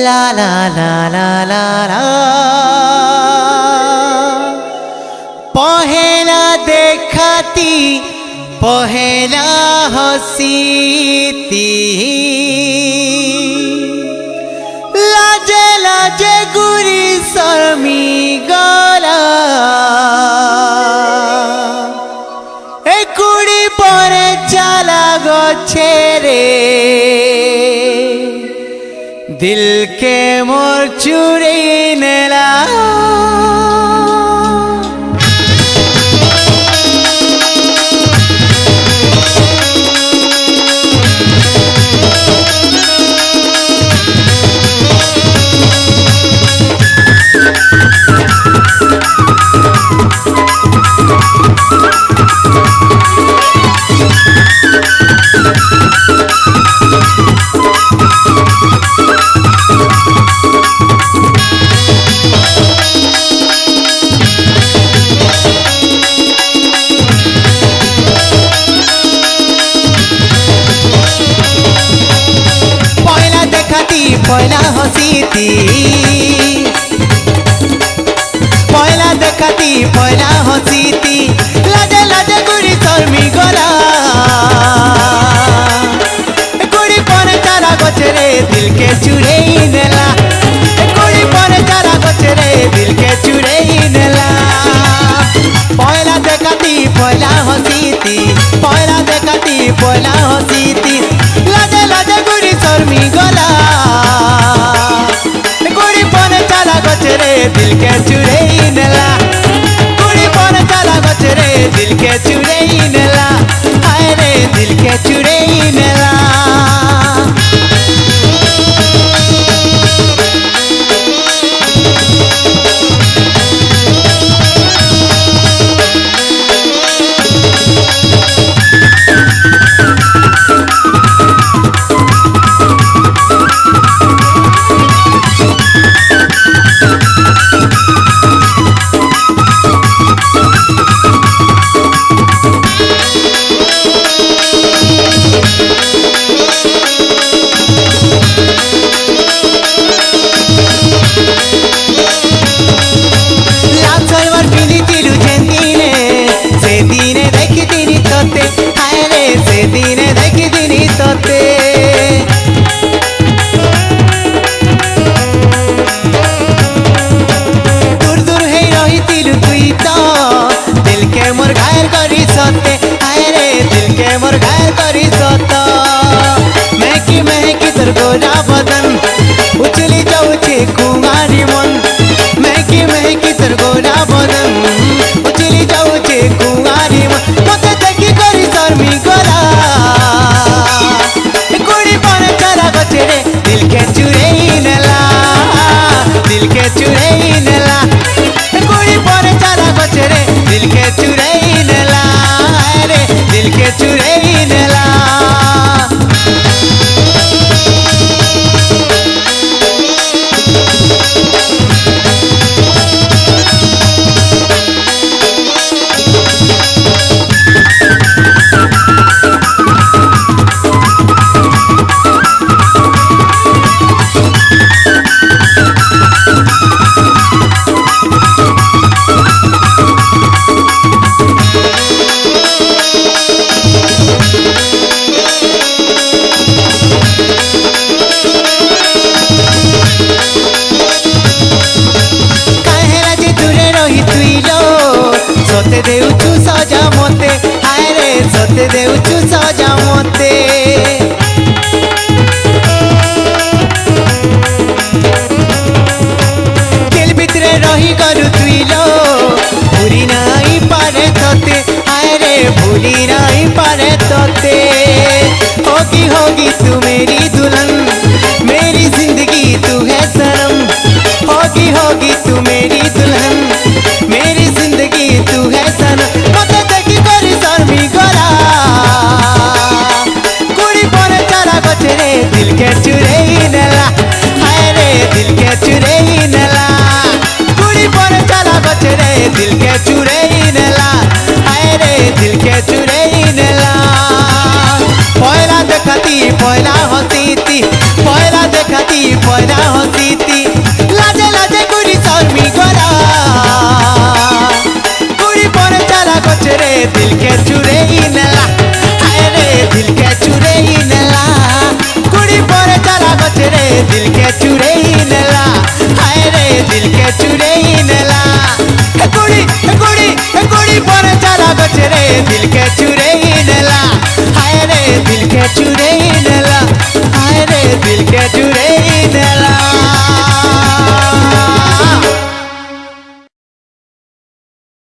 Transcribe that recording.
ला ला ला ला ला ला पहला देखाती पहला हसीती लाजे लाजे गुरी शर्मी गला ए कुड़ी परे चला गछे रे दिल के मोर चुरी नेला पहला हसीती पहला देखाती पहला हसीती लाजे लाजे गुड़ी शर्मी गला गुड़ी पर चारा गछरे दिल के चुरे नेला गुड़ी पर चारा गछरे दिल के चुरे नेला पहला देखाती पहला हसीती पहला देखाती पहला हसीती लाजे लाजे गुड़ी शर्मी गला दिल के चुरे नेला गुड़ी पर चला गछरे दिल के चुरे नेला हाय रे दिल के चुरे नेला दिने देखी दिनी तोते दूर दूर है रही तिलु तुई तो दिल के मोर घायल करी सते हाय रे दिल के मोर घायल करी सत महकी तोर गोरा बदन उछली जाऊे कुमारी मन महकी तोर गोरा बदन उछली जाऊे कुमारी मन मते देखी करी शर्मी गला दिल के चुरे नेला दिल के चुरे नेला गुड़ी पर चला गछरे दिल के चुरे नेला रे दिल के चुरे नेला सोते देउचु सजा मोते हाय रे सोते देउचु सजा मोते दिल भितरे रही गलु तुइलो भूली नहीं पारे तोते हाय रे भूली नहीं पारे तोते होगी तू मेरी दुल्हन मेरी जिंदगी तू है सनम होगी तू मेरी दुल्हन मेरी जिंदगी तू है सनम मते देखी करी शर्मी गला गुड़ी पर चला गछरे दिल के चुरे नेला हाय रे दिल के चुरे नेला गुड़ी पर चला गछरे दिल के चुरे नेला हाय रे दिल के चुरे नेला पहला देखाती पहला हसीती पहला देखाती पहला हसी देला